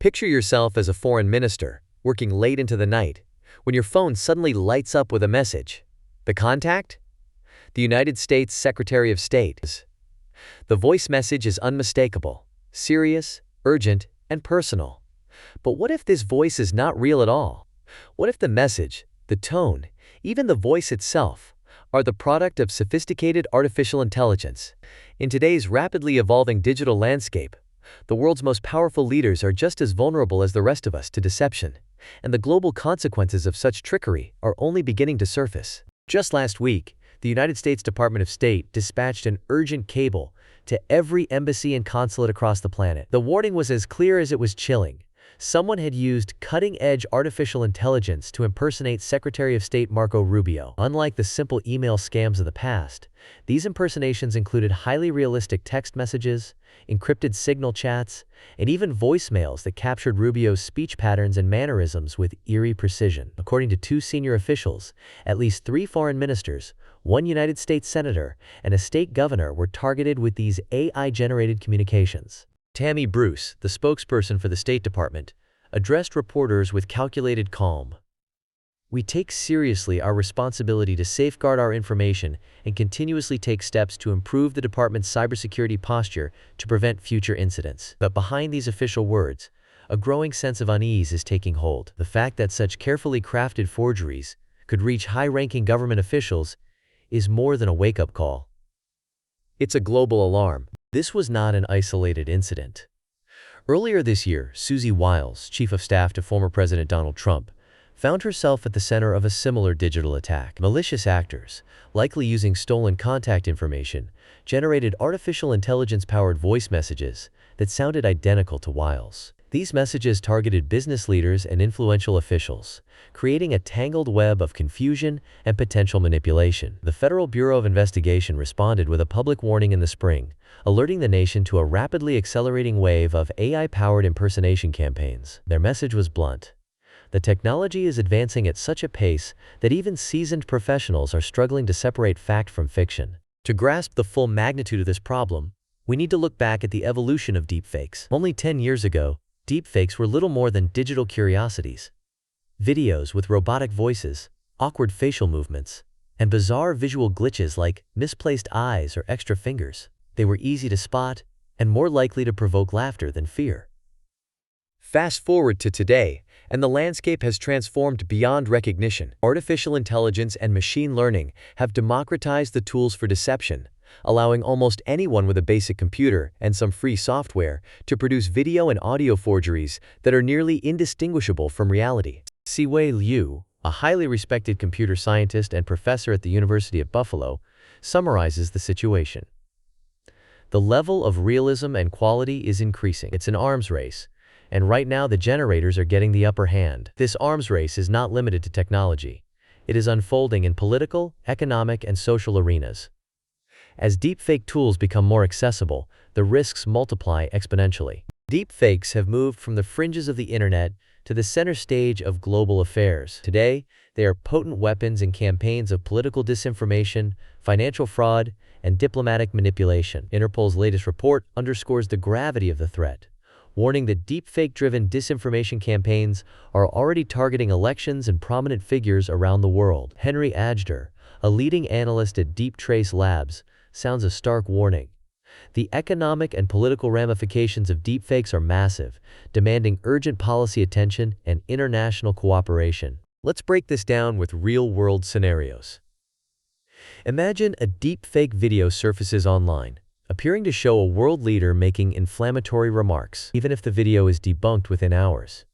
Picture yourself as a foreign minister, working late into the night, when your phone suddenly lights up with a message. The contact? The United States Secretary of State. The voice message is unmistakable, serious, urgent, and personal. But what if this voice is not real at all? What if the message, the tone, even the voice itself, are the product of sophisticated artificial intelligence? In today's rapidly evolving digital landscape, the world's most powerful leaders are just as vulnerable as the rest of us to deception, and the global consequences of such trickery are only beginning to surface. Just last week, the United States Department of State dispatched an urgent cable to every embassy and consulate across the planet. The warning was as clear as it was chilling. Someone had used cutting-edge artificial intelligence to impersonate Secretary of State Marco Rubio. Unlike the simple email scams of the past, these impersonations included highly realistic text messages, encrypted signal chats, and even voicemails that captured Rubio's speech patterns and mannerisms with eerie precision. According to two senior officials, at least 3 foreign ministers, 1 United States senator, and a state governor were targeted with these AI-generated communications. Tammy Bruce, the spokesperson for the State Department, addressed reporters with calculated calm. "We take seriously our responsibility to safeguard our information and continuously take steps to improve the department's cybersecurity posture to prevent future incidents." But behind these official words, a growing sense of unease is taking hold. The fact that such carefully crafted forgeries could reach high-ranking government officials is more than a wake-up call. It's a global alarm. This was not an isolated incident. Earlier this year, Susie Wiles, chief of staff to former President Donald Trump, found herself at the center of a similar digital attack. Malicious actors, likely using stolen contact information, generated artificial intelligence-powered voice messages that sounded identical to Wiles'. These messages targeted business leaders and influential officials, creating a tangled web of confusion and potential manipulation. The Federal Bureau of Investigation responded with a public warning in the spring, alerting the nation to a rapidly accelerating wave of AI-powered impersonation campaigns. Their message was blunt. The technology is advancing at such a pace that even seasoned professionals are struggling to separate fact from fiction. To grasp the full magnitude of this problem, we need to look back at the evolution of deepfakes. Only 10 years ago, deepfakes were little more than digital curiosities. Videos with robotic voices, awkward facial movements, and bizarre visual glitches like misplaced eyes or extra fingers. They were easy to spot and more likely to provoke laughter than fear. Fast forward to today, and the landscape has transformed beyond recognition. Artificial intelligence and machine learning have democratized the tools for deception, allowing almost anyone with a basic computer and some free software to produce video and audio forgeries that are nearly indistinguishable from reality. Siwei Liu, a highly respected computer scientist and professor at the University of Buffalo, summarizes the situation. "The level of realism and quality is increasing. It's an arms race, and right now the generators are getting the upper hand. This arms race is not limited to technology. It is unfolding in political, economic, and social arenas. As deepfake tools become more accessible, the risks multiply exponentially." Deepfakes have moved from the fringes of the internet to the center stage of global affairs. Today, they are potent weapons in campaigns of political disinformation, financial fraud, and diplomatic manipulation. Interpol's latest report underscores the gravity of the threat, warning that deepfake-driven disinformation campaigns are already targeting elections and prominent figures around the world. Henry Ajder, a leading analyst at Deep Trace Labs, sounds a stark warning. The economic and political ramifications of deepfakes are massive, demanding urgent policy attention and international cooperation. Let's break this down with real-world scenarios. Imagine a deepfake video surfaces online, appearing to show a world leader making inflammatory remarks, even if the video is debunked within hours.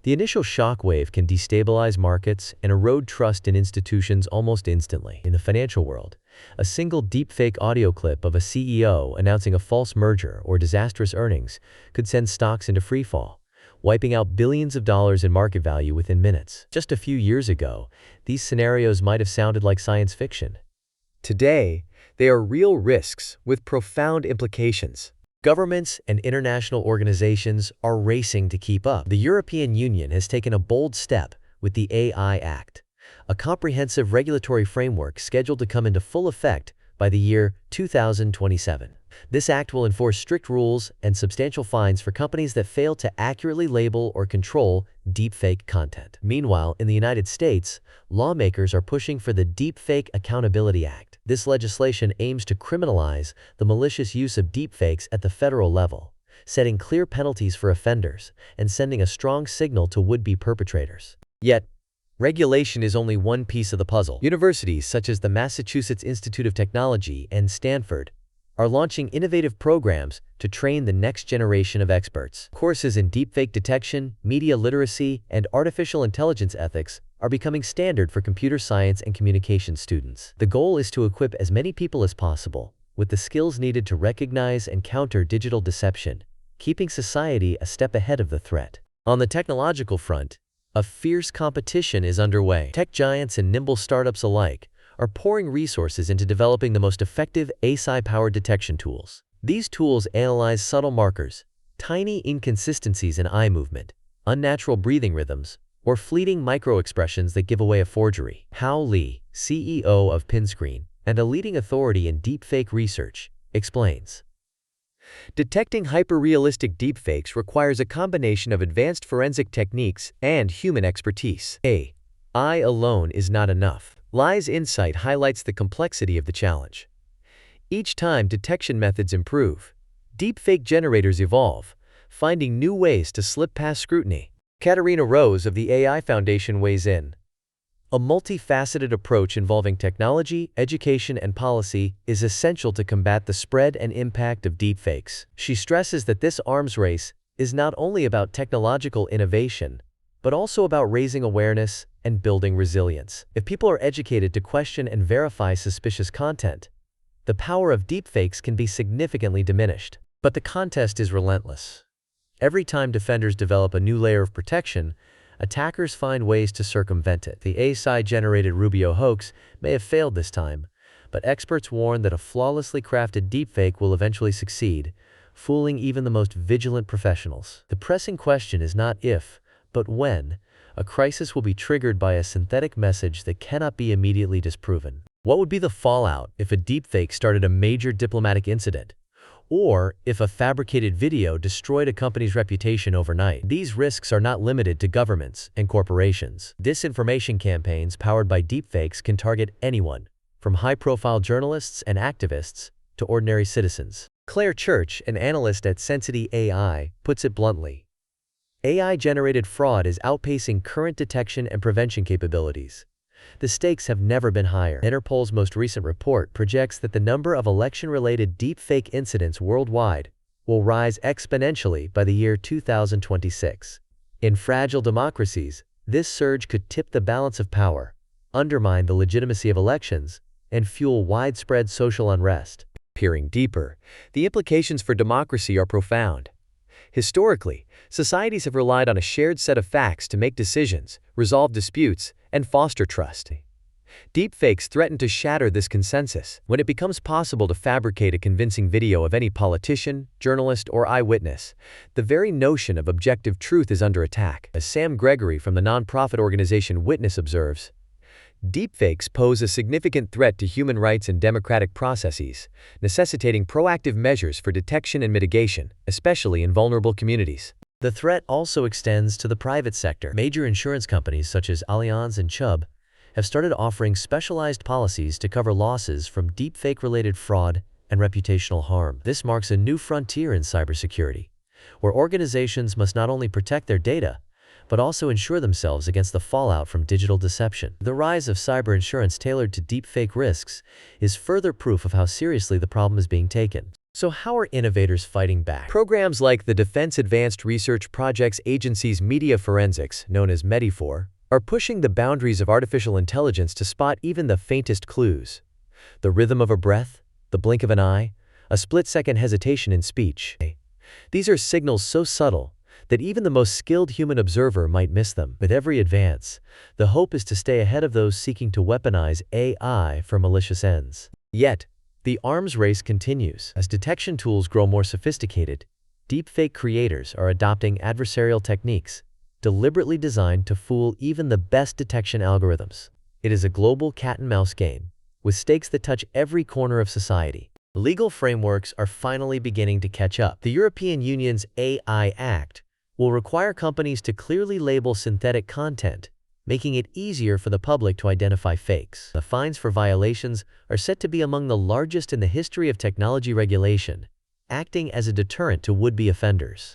The initial shockwave can destabilize markets and erode trust in institutions almost instantly. In the financial world, a single deepfake audio clip of a CEO announcing a false merger or disastrous earnings could send stocks into freefall, wiping out billions of dollars in market value within minutes. Just a few years ago, these scenarios might have sounded like science fiction. Today, they are real risks with profound implications. Governments and international organizations are racing to keep up. The European Union has taken a bold step with the AI Act, a comprehensive regulatory framework scheduled to come into full effect by the year 2027. This act will enforce strict rules and substantial fines for companies that fail to accurately label or control deepfake content. Meanwhile, in the United States, lawmakers are pushing for the Deepfake Accountability Act. This legislation aims to criminalize the malicious use of deepfakes at the federal level, setting clear penalties for offenders and sending a strong signal to would-be perpetrators. Yet, regulation is only one piece of the puzzle. Universities such as the Massachusetts Institute of Technology and Stanford are launching innovative programs to train the next generation of experts. Courses in deepfake detection, media literacy, and artificial intelligence ethics are becoming standard for computer science and communication students. The goal is to equip as many people as possible with the skills needed to recognize and counter digital deception, keeping society a step ahead of the threat. On the technological front, a fierce competition is underway. Tech giants and nimble startups alike are pouring resources into developing the most effective AI-powered detection tools. These tools analyze subtle markers, tiny inconsistencies in eye movement, unnatural breathing rhythms, or fleeting micro-expressions that give away a forgery. Hao Li, CEO of Pinscreen and a leading authority in deepfake research, explains. Detecting hyper-realistic deepfakes requires a combination of advanced forensic techniques and human expertise. AI alone is not enough. Li's insight highlights the complexity of the challenge. Each time detection methods improve, deepfake generators evolve, finding new ways to slip past scrutiny. Katarina Rose of the AI Foundation weighs in. A multifaceted approach involving technology, education, and policy is essential to combat the spread and impact of deepfakes. She stresses that this arms race is not only about technological innovation, but also about raising awareness and building resilience. If people are educated to question and verify suspicious content, the power of deepfakes can be significantly diminished. But the contest is relentless. Every time defenders develop a new layer of protection, attackers find ways to circumvent it. The AI-generated Rubio hoax may have failed this time, but experts warn that a flawlessly crafted deepfake will eventually succeed, fooling even the most vigilant professionals. The pressing question is not if, but when, a crisis will be triggered by a synthetic message that cannot be immediately disproven. What would be the fallout if a deepfake started a major diplomatic incident? Or if a fabricated video destroyed a company's reputation overnight? These risks are not limited to governments and corporations. Disinformation campaigns powered by deepfakes can target anyone, from high-profile journalists and activists to ordinary citizens. Claire Church, an analyst at Sensity AI, puts it bluntly. AI-generated fraud is outpacing current detection and prevention capabilities. The stakes have never been higher. Interpol's most recent report projects that the number of election-related deepfake incidents worldwide will rise exponentially by the year 2026. In fragile democracies, this surge could tip the balance of power, undermine the legitimacy of elections, and fuel widespread social unrest. Peering deeper, the implications for democracy are profound. Historically, societies have relied on a shared set of facts to make decisions, resolve disputes, and foster trust. Deepfakes threaten to shatter this consensus. When it becomes possible to fabricate a convincing video of any politician, journalist, or eyewitness, the very notion of objective truth is under attack. As Sam Gregory from the nonprofit organization Witness observes, deepfakes pose a significant threat to human rights and democratic processes, necessitating proactive measures for detection and mitigation, especially in vulnerable communities. The threat also extends to the private sector. Major insurance companies such as Allianz and Chubb have started offering specialized policies to cover losses from deepfake-related fraud and reputational harm. This marks a new frontier in cybersecurity, where organizations must not only protect their data, but also insure themselves against the fallout from digital deception. The rise of cyber insurance tailored to deepfake risks is further proof of how seriously the problem is being taken. So how are innovators fighting back? Programs like the Defense Advanced Research Projects Agency's Media Forensics, known as MEDIFOR, are pushing the boundaries of artificial intelligence to spot even the faintest clues. The rhythm of a breath, the blink of an eye, a split-second hesitation in speech. These are signals so subtle that even the most skilled human observer might miss them. With every advance, the hope is to stay ahead of those seeking to weaponize AI for malicious ends. Yet, the arms race continues. As detection tools grow more sophisticated, deepfake creators are adopting adversarial techniques deliberately designed to fool even the best detection algorithms. It is a global cat-and-mouse game, with stakes that touch every corner of society. Legal frameworks are finally beginning to catch up. The European Union's AI Act will require companies to clearly label synthetic content, making it easier for the public to identify fakes. The fines for violations are set to be among the largest in the history of technology regulation, acting as a deterrent to would-be offenders.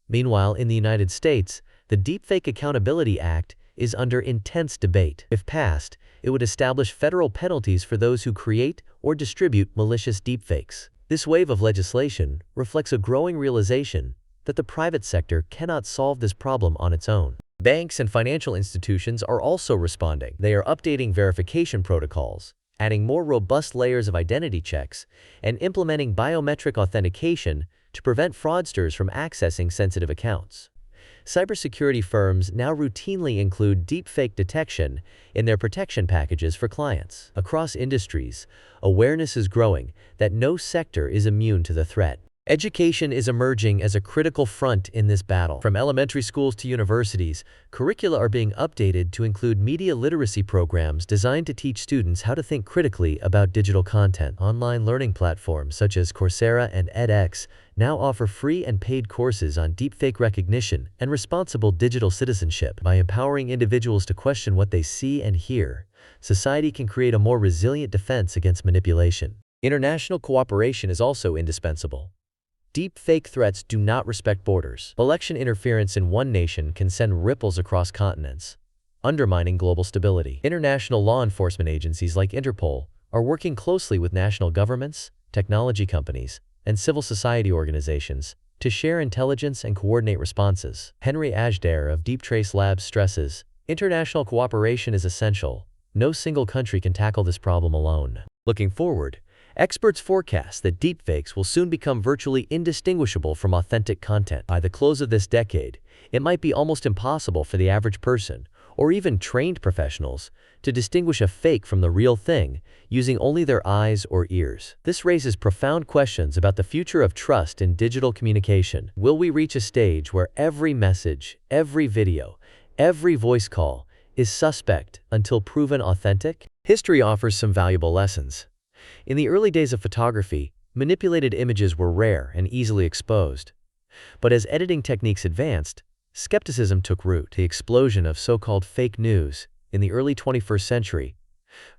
Meanwhile, in the United States, the Deepfake Accountability Act is under intense debate. If passed, it would establish federal penalties for those who create or distribute malicious deepfakes. This wave of legislation reflects a growing realization that the private sector cannot solve this problem on its own. Banks and financial institutions are also responding. They are updating verification protocols, adding more robust layers of identity checks, and implementing biometric authentication to prevent fraudsters from accessing sensitive accounts. Cybersecurity firms now routinely include deepfake detection in their protection packages for clients. Across industries, awareness is growing that no sector is immune to the threat. Education is emerging as a critical front in this battle. From elementary schools to universities, curricula are being updated to include media literacy programs designed to teach students how to think critically about digital content. Online learning platforms such as Coursera and edX now offer free and paid courses on deepfake recognition and responsible digital citizenship. By empowering individuals to question what they see and hear, society can create a more resilient defense against manipulation. International cooperation is also indispensable. Deepfake threats do not respect borders. Election interference in one nation can send ripples across continents, undermining global stability. International law enforcement agencies like Interpol are working closely with national governments, technology companies, and civil society organizations to share intelligence and coordinate responses. Henry Ajder of Deep Trace Labs stresses, international cooperation is essential. No single country can tackle this problem alone. Looking forward, experts forecast that deepfakes will soon become virtually indistinguishable from authentic content. By the close of this decade, it might be almost impossible for the average person, or even trained professionals, to distinguish a fake from the real thing using only their eyes or ears. This raises profound questions about the future of trust in digital communication. Will we reach a stage where every message, every video, every voice call is suspect until proven authentic? History offers some valuable lessons. In the early days of photography, manipulated images were rare and easily exposed. But as editing techniques advanced, skepticism took root. The explosion of so-called fake news in the early 21st century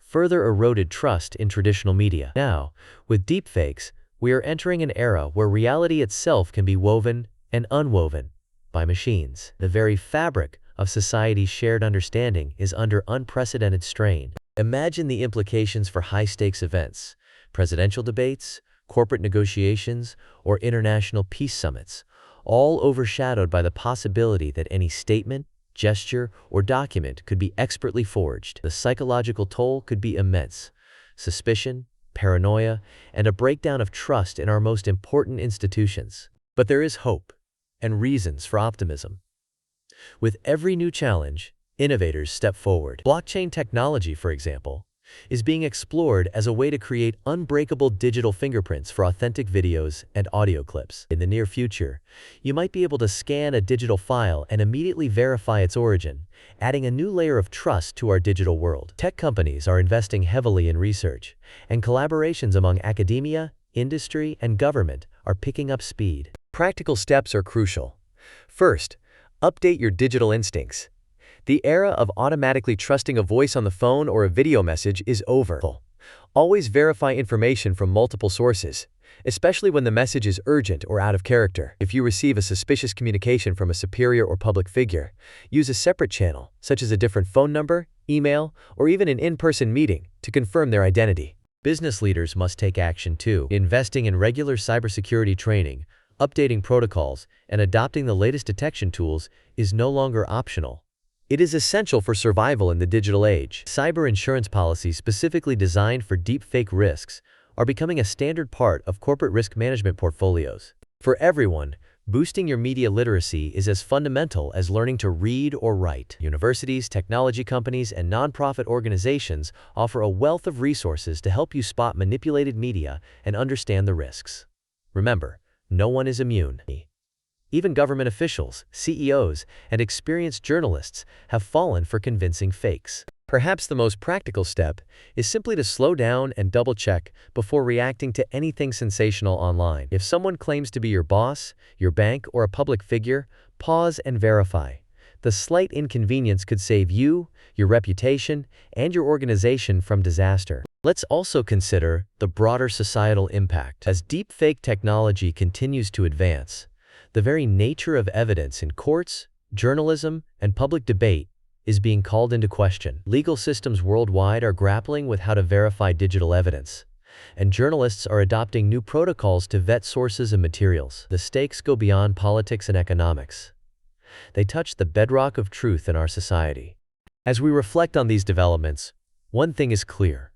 further eroded trust in traditional media. Now, with deepfakes, we are entering an era where reality itself can be woven and unwoven by machines. The very fabric of society's shared understanding is under unprecedented strain. Imagine the implications for high-stakes events, presidential debates, corporate negotiations, or international peace summits, all overshadowed by the possibility that any statement, gesture, or document could be expertly forged. The psychological toll could be immense. Suspicion, paranoia, and a breakdown of trust in our most important institutions. But there is hope and reasons for optimism. With every new challenge, innovators step forward. Blockchain technology, for example, is being explored as a way to create unbreakable digital fingerprints for authentic videos and audio clips. In the near future, you might be able to scan a digital file and immediately verify its origin, adding a new layer of trust to our digital world. Tech companies are investing heavily in research, and collaborations among academia, industry, and government are picking up speed. Practical steps are crucial. First, update your digital instincts. The era of automatically trusting a voice on the phone or a video message is over. Always verify information from multiple sources, especially when the message is urgent or out of character. If you receive a suspicious communication from a superior or public figure, use a separate channel, such as a different phone number, email, or even an in-person meeting, to confirm their identity. Business leaders must take action too. Investing in regular cybersecurity training, updating protocols, and adopting the latest detection tools is no longer optional. It is essential for survival in the digital age. Cyber insurance policies specifically designed for deepfake risks are becoming a standard part of corporate risk management portfolios. For everyone, boosting your media literacy is as fundamental as learning to read or write. Universities, technology companies, and nonprofit organizations offer a wealth of resources to help you spot manipulated media and understand the risks. Remember, no one is immune. Even government officials, CEOs, and experienced journalists have fallen for convincing fakes. Perhaps the most practical step is simply to slow down and double-check before reacting to anything sensational online. If someone claims to be your boss, your bank, or a public figure, pause and verify. The slight inconvenience could save you, your reputation, and your organization from disaster. Let's also consider the broader societal impact. As deepfake technology continues to advance, the very nature of evidence in courts, journalism, and public debate is being called into question. Legal systems worldwide are grappling with how to verify digital evidence, and journalists are adopting new protocols to vet sources and materials. The stakes go beyond politics and economics. They touch the bedrock of truth in our society. As we reflect on these developments, one thing is clear.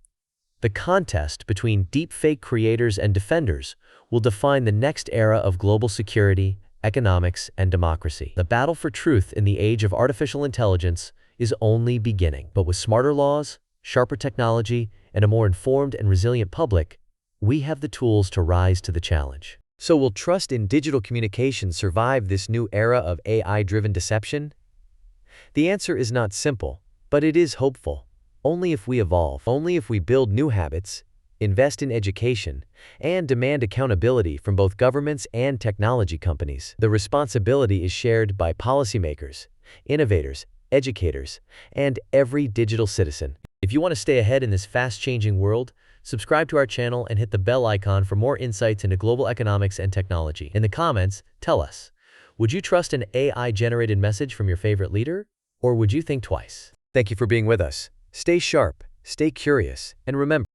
The contest between deepfake creators and defenders will define the next era of global security, economics, and democracy. The battle for truth in the age of artificial intelligence is only beginning. But with smarter laws, sharper technology, and a more informed and resilient public, we have the tools to rise to the challenge. So will trust in digital communication survive this new era of AI-driven deception? The answer is not simple, but it is hopeful. Only if we evolve, only if we build new habits, invest in education, and demand accountability from both governments and technology companies. The responsibility is shared by policymakers, innovators, educators, and every digital citizen. If you want to stay ahead in this fast-changing world, subscribe to our channel and hit the bell icon for more insights into global economics and technology. In the comments, tell us, would you trust an AI-generated message from your favorite leader, or would you think twice? Thank you for being with us. Stay sharp, stay curious, and remember,